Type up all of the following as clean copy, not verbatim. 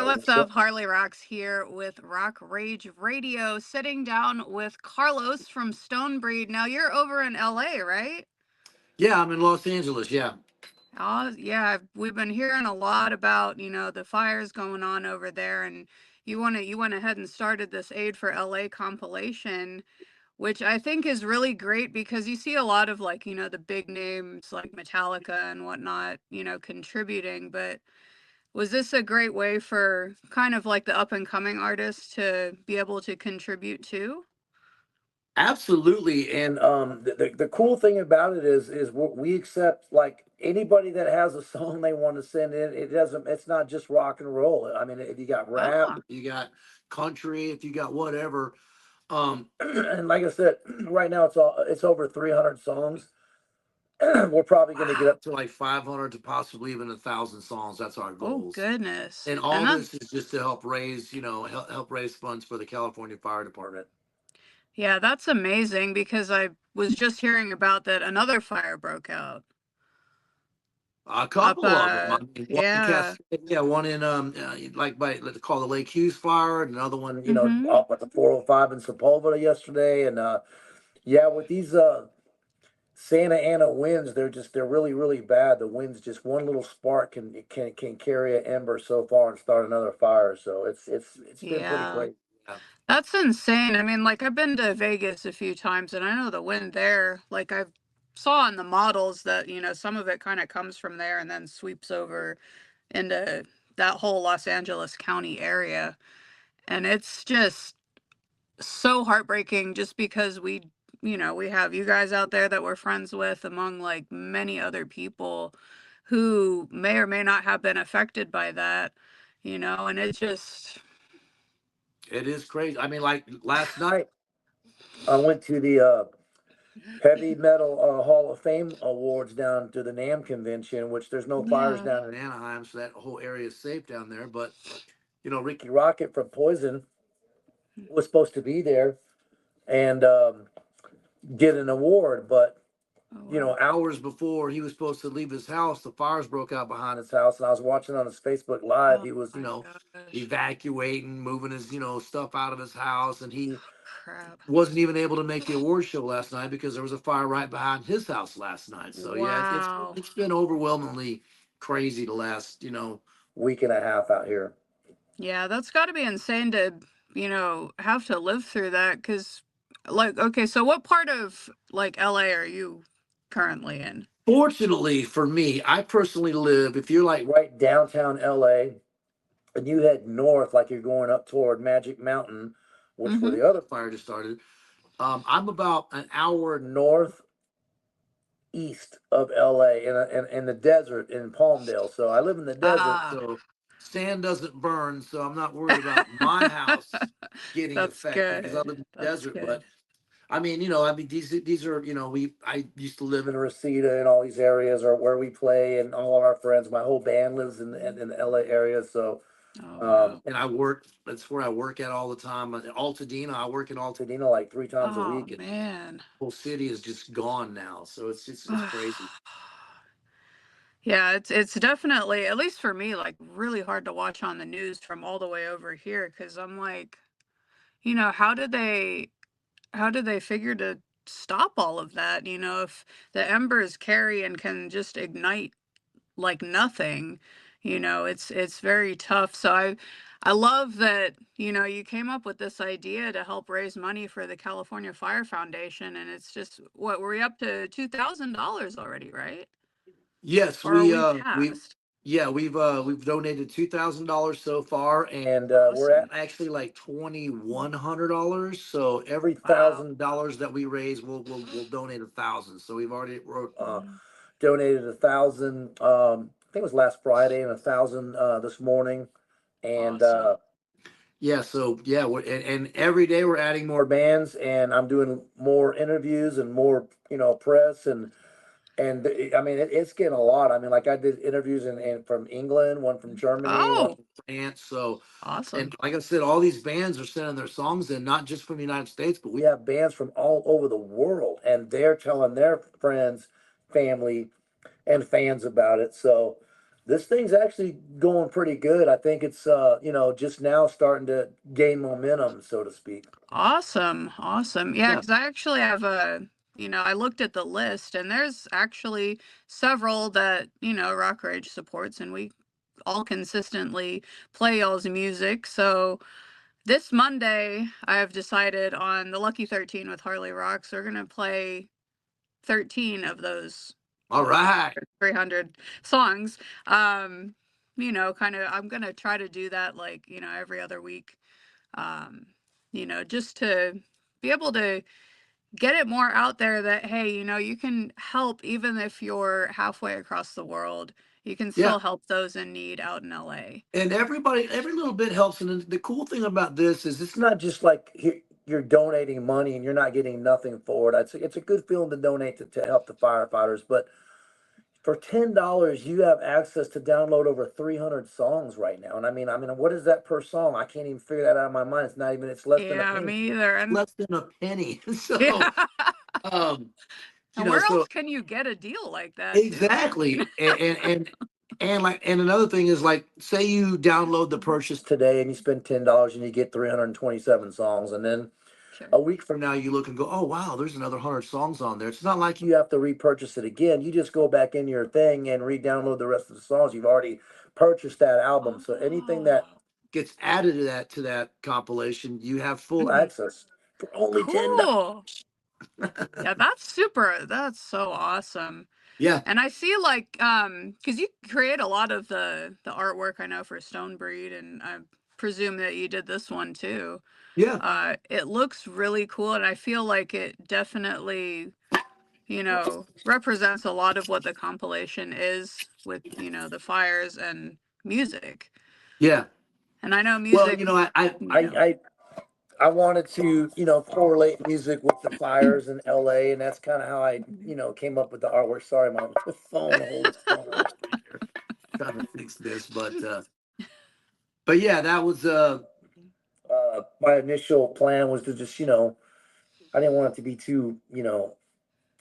what's up? Harley Roxx here with Rock Rage Radio, sitting down with Carlos from Stonebreed. Now you're over in LA, right? Yeah, I'm in Los Angeles. Yeah. Oh, yeah. We've been hearing a lot about, the fires going on over there, and you went ahead and started this Aid for LA compilation, which I think is really great because you see a lot of like, the big names like Metallica and whatnot, contributing, but was this a great way for kind of like the up and coming artists to be able to contribute too? Absolutely, and the cool thing about it is we accept like anybody that has a song they want to send in. It's not just rock and roll. I mean, if you got rap, Oh, If you got country, if you got whatever. and like I said, right now it's over 300 songs. We're probably going to get Wow, up. to like 500 to possibly even 1,000 songs. That's our oh goals. goodness. And And all that, this is just to help raise, help raise funds for the California Fire Department. yeah, that's amazing because I was just hearing about that another fire broke out A up, couple of them. I mean, one in yeah. Cascade, yeah, one in like by let's call the Lake Hughes fire, and another one. Mm-hmm. Up at the 405 in Sepulveda yesterday, and yeah, with these Santa Ana winds, they're really bad. The winds, just one little spark can carry an ember so far and start another fire. So it's been pretty Yeah. crazy. Yeah. That's insane. I mean, like I've been to Vegas a few times and I know the wind there, like I saw in the models that, some of it kind of comes from there and then sweeps over into that whole Los Angeles County area. And it's just so heartbreaking just because we have you guys out there that we're friends with among like many other people who may or may not have been affected by that, and it just, It is crazy. I mean, like last night. I went to the Heavy Metal Hall of Fame awards down to the NAM convention, which there's no fires yeah. down In Anaheim, so that whole area is safe down there. But Ricky Rocket from Poison was supposed to be there and get an award, but Oh, wow. hours before he was supposed to leave his house, the fires broke out behind his his house, and I was watching on his Facebook Live. Oh He was, my gosh. evacuating, moving his stuff out of his house, and he Crap. wasn't even able to make the award show last night because there was a fire right behind his house last night. So yeah, Wow. it's been overwhelmingly crazy the last week and a half out here. Yeah, that's got to be insane to, have to live through that. Cause, like, okay, so what part of like LA are you currently in? Fortunately for me, I personally live, if you're like Right downtown LA, and you head north like you're going up toward Magic Mountain, which where Mm-hmm. the other fire just started. I'm about an hour north east of LA in the desert in Palmdale. So I live in the desert. Ah, so sand doesn't burn, so I'm not worried about my house getting that's affected because I good. live in the That's desert. But good. I mean, these are I used to live In in. Reseda and all these areas are where we play, and all of our friends. My whole band lives in the LA area. So Oh, wow. And I work. That's where I work at all the time. Altadena. I work in Altadena. Altadena like 3 times a Oh, week. man. The whole city is just gone now, so it's crazy. Yeah, it's definitely, at least for me, like really hard to watch on the news from all the way over here because I'm like, how did they figure to stop all of that? If the embers carry and can just ignite like nothing, it's very tough. So I love that, you came up with this idea to help raise money for the California Fire Foundation, and it's just what were we up to $2,000 already, right? Yes, Or are we past? we've donated $2,000 so far, and we're at Awesome. actually like $2,100. So every Wow. $1,000 that we raise, we'll donate 1,000. So we've already wrote. Mm, Donated 1,000. I think it was last Friday, and 1,000 this morning. And awesome. Yeah, so yeah, and every day we're adding more bands, and I'm doing more interviews and more press I mean it's getting a lot. I mean, like I did interviews in from England, one from Germany, one Oh, from France. So, awesome. and like I said, all these bands are sending their songs in, not just from the United States, but we have bands from all over the world, and they're telling their friends, family, and fans about it. So This thing's actually going pretty good. I think it's just now starting to gain momentum, so to speak. Awesome, awesome. Yeah, Yeah, because I actually have I looked at the list and there's actually several that, Rock Rage supports and we all consistently play y'all's music. So this Monday, I've decided on the Lucky 13 with Harley Roxx, we're gonna play 13 of those all right. 300 songs. Kind of, I'm gonna try to do that like, every other week. Um, just to be able to get it more out there that, hey, you can help even if you're halfway across the world. You can Yeah. still help those in need out in LA. And everybody, every little bit helps. And the cool thing about this is It's not just like you're donating money and you're not getting nothing for it. It's a good feeling to donate to help the firefighters, but for $10, you have access to download over 300 songs right now. And I mean, what is that per song? I can't even figure that out of my mind. It's not even. It's less than a Yeah, penny. me either. And less than a penny. So, yeah. um, And where so else can you get a deal like that too? exactly. And another thing is like, say you download the purchase Today, and you spend $10 and you get 327 songs, and then Sure. a week from now, you look and go, oh, wow, there's another 100 songs on there. It's not like you have to repurchase it again. You just go back in your thing and re-download the rest of the songs. You've already purchased that album. So anything that Oh, gets added to that compilation, you have full mhm. access for only $10. Cool. Yeah, that's so awesome. Yeah, And I see like because you create a lot of the artwork I know for Stonebreed, and I presume that you did this one too. yeah, It looks really cool, and I feel like it definitely, represents a lot of what the compilation is with, the fires and music. yeah. And I know Well, music, you I know. I I wanted to, correlate music with the fires in LA, and that's kind of how I, Mhm. came up with the artwork. Sorry, my phone holds phone. Trying to fix this, but yeah, that was My initial plan was to just, I didn't want it to be too,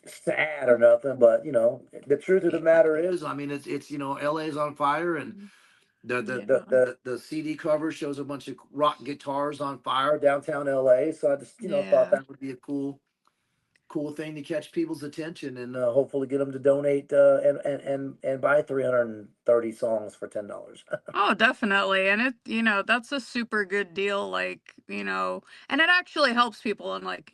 sad or nothing, but the truth of the matter is, I mean, it's LA's on fire, and Mhm. the Yeah. the CD cover shows a bunch of rock guitars on fire downtown LA. So I just thought Yeah. that would be a cool thing to catch people's attention, and hopefully get them to donate and buy 330 songs for $10. Oh, definitely. And that's a super good deal. Like, and it actually helps people in like,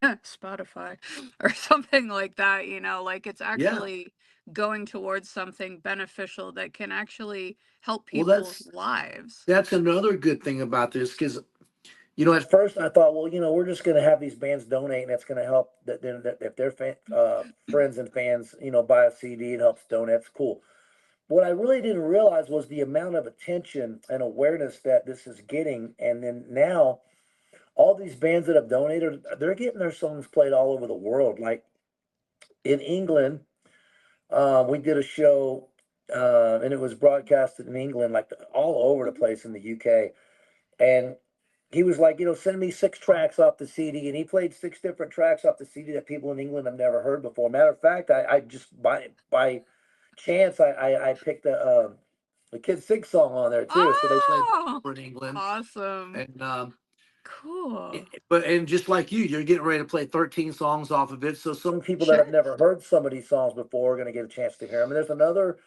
Spotify or something like that, like it's yeah. actually going towards something beneficial that can actually help Well, people's lives. that's another good thing about this because At first, I thought, well, we're just going to have these bands donate, and that's going to help that if their friends and fans, buy a CD and helps donate. That's cool. What I really didn't realize was the amount of attention and awareness that this is getting, and then now all these bands that have donated, they're getting their songs played all over the world. Like in England, we did a show, and it was broadcasted in England, like all over the place in the UK. And he was like, send me 6 tracks off the CD, and he played 6 different tracks off the CD that people in England have never heard before. Matter of fact, I just by chance I picked the Kid Sing song on there too. So they played Oh, over in England, awesome. and Cool. and just like you're getting ready to play 13 songs off of it. So some some people that Sure. have never heard some of these songs before are going to get a chance to hear them. And there's another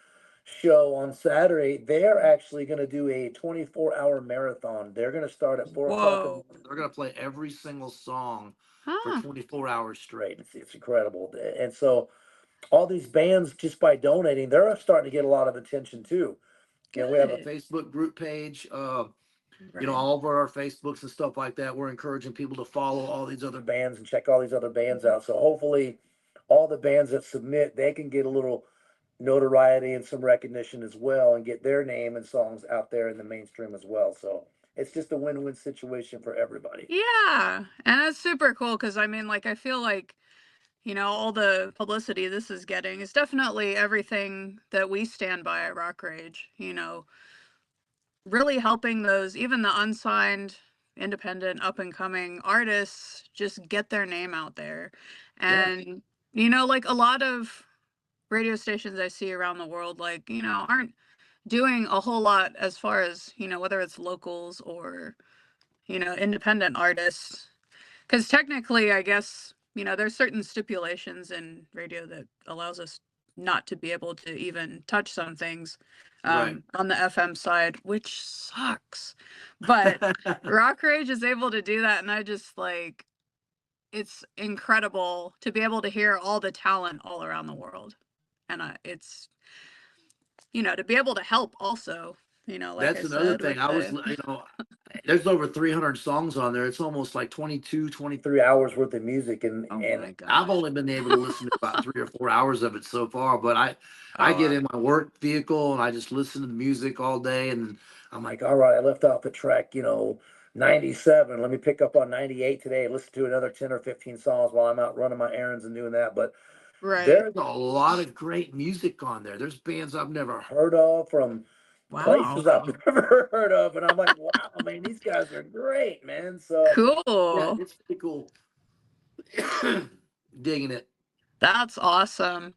show on Saturday. They're actually going to do a 24-hour marathon. They're going to start at 4 o'clock in the Whoa. morning. they're gonna play every single song for Huh. 24 hours straight. It's incredible. And so all these bands, just by donating, they're starting to get a lot of attention too. We have a Good. Facebook group page. Right. All over our Facebooks and stuff like that. We're encouraging people to follow all these other bands and check all these other bands out. So hopefully, all the bands that submit, they can get a little notoriety and some recognition as well, and get their name and songs out there in the mainstream as well. So it's just a win-win situation for everybody. Yeah. And it's super cool because I mean, like, I feel like, all the publicity this is getting is definitely everything that we stand by at Rock Rage, really helping those, even the unsigned, independent, up and coming artists just get their name out there. Yeah. And, like a lot of radio stations I see around the world, like, aren't doing a whole lot as far as, whether it's locals or, independent artists. Because technically, I guess, there's certain stipulations in radio that allows us not to be able to even touch some things Right. on the FM side, which sucks. But Rock Rage is able to do that, and I just like it's incredible to be able to hear all the talent all around the world. And it's, to be able to help also, like I That's another said, thing. with I was, the, there's over 300 songs on there. It's almost like 22, 23 hours worth of music. oh And my I've gosh. only been able to listen to about 3 or 4 hours of it so far. But I Oh, get in my work vehicle and I just listen to the music all day. And I'm like, all right, I left off the track, 97. Let me pick up on 98 today. Listen to another 10 or 15 songs while I'm out running my errands and doing that. But right. there's a lot of great music on there. There's bands I've never heard of from Wow. places I've never heard of, and I'm like, wow, man, these guys are great, man. So yeah, Cool. it's pretty cool. Digging it. That's awesome.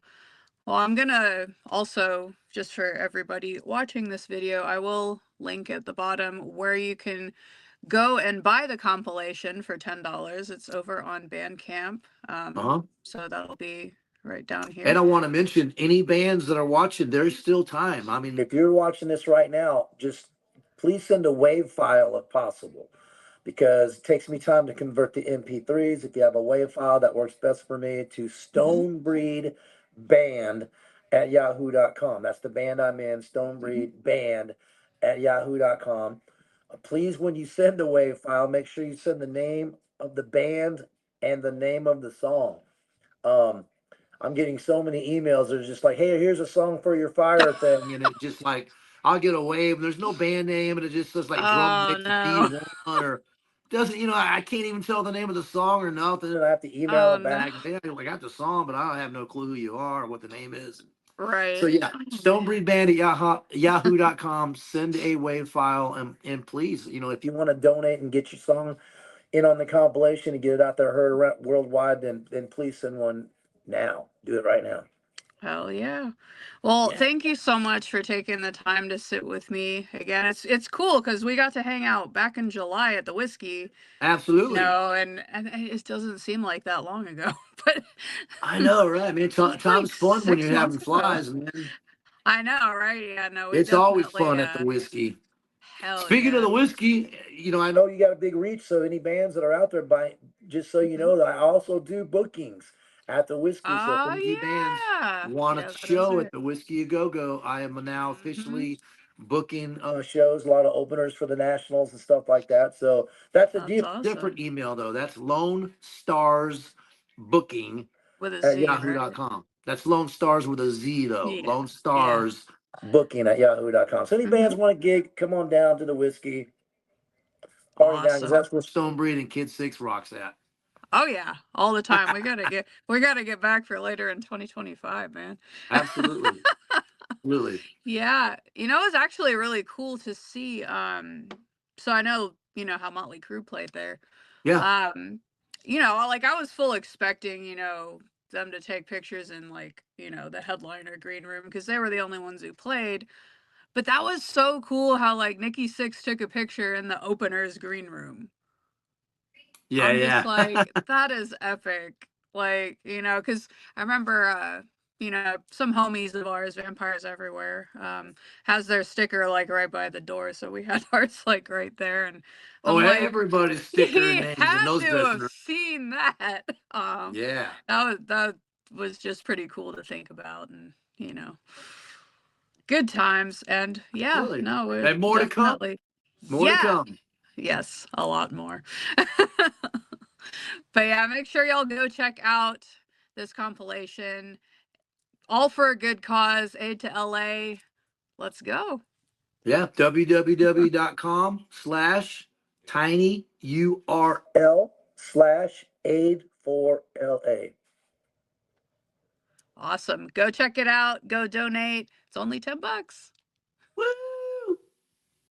Well, I'm gonna also, just for everybody watching this video, I will link at the bottom where you can go and buy the compilation for $10. It's over on Bandcamp. Uh-huh. So that'll be right down And here. I want to mention any bands that are watching, there's still time. I mean, if you're watching this right now, just please send a WAV file if possible, because it takes me time to convert to MP3s. If you have a WAV file, that works best for me, to stonebreedband@yahoo.com. That's the band I'm in, stonebreedband@yahoo.com. Please, when you send a WAV file, make sure you send the name of the band and the name of the song. I'm getting so many emails. There's just like, hey, here's a song for your fire thing. And it just like, I'll get a wave. There's no band name. And it just says like drum Oh mix no. B1 or doesn't, I can't even tell the name of the song or nothing. And I have to email Oh it no. back. Yeah, I got the song, but I don't have no clue who you are or what the name is. So Right. yeah, Oh, man. stonebreedband@yahoo.com. Send a wave file and please, if you want to donate and get your song in on the compilation and get it out there heard around worldwide, then please send one now. Do it right now. Hell yeah. Well, Yeah, thank you so much for taking the time to sit with me again. It's cool because we got to hang out back in July at the whiskey, absolutely. and it doesn't seem like that long ago, but I know, right? I mean, it's like time's fun when you're 6 months having ago. flies, man. I know, right? Yeah, no, we It's always definitely, fun at the whiskey. hell Speaking of yeah. the whiskey, I know you got a big reach, so any bands that are out there, just so you Mhm. know that I also do bookings at the whiskey. So if Oh any bands yeah. want Yeah, to that's show at right. the Whiskey A Go Go, I am now Hmm. officially booking shows, a lot of openers for the Nationals and stuff like that. So that's a That's different awesome. email though. That's Lone Stars Booking With a at Z, right? yahoo.com. That's Lone Stars with a Z though. Yeah. Lone Yeah. Stars Booking at yahoo.com. So any bands Hmm. want a gig, come on down to the whiskey party down, because Awesome. that's where Stonebreed and Kid Six rocks at. Oh yeah, all the time. We gotta get back for later in 2025, man. Absolutely. Absolutely. Yeah, it's actually really cool to see. So I know how Motley Crue played there. Yeah. Um, like I was full expecting them to take pictures in like the headliner green room because they were the only ones who played. But that was so cool how like Nikki Six took a picture in the opener's green room. Yeah, I'm just yeah. like, that is epic. Like, because I remember, some homies of ours, Vampires Everywhere, has their sticker like right by the door. So we had ours like right there. And Oh, I'm like, everybody's sticker he names in had those to dressing have rooms. seen that. Yeah. That was just pretty cool to think about. And, good times. And yeah, Absolutely. no, it And more to come. definitely, More to yeah, come. yes, a lot more. But yeah, make sure y'all go check out this compilation. All for a good cause, aid to LA. Let's go. Yeah. www.com/tinyurl/aid4LA. Awesome. Go check it out. Go donate. It's only $10. Woo!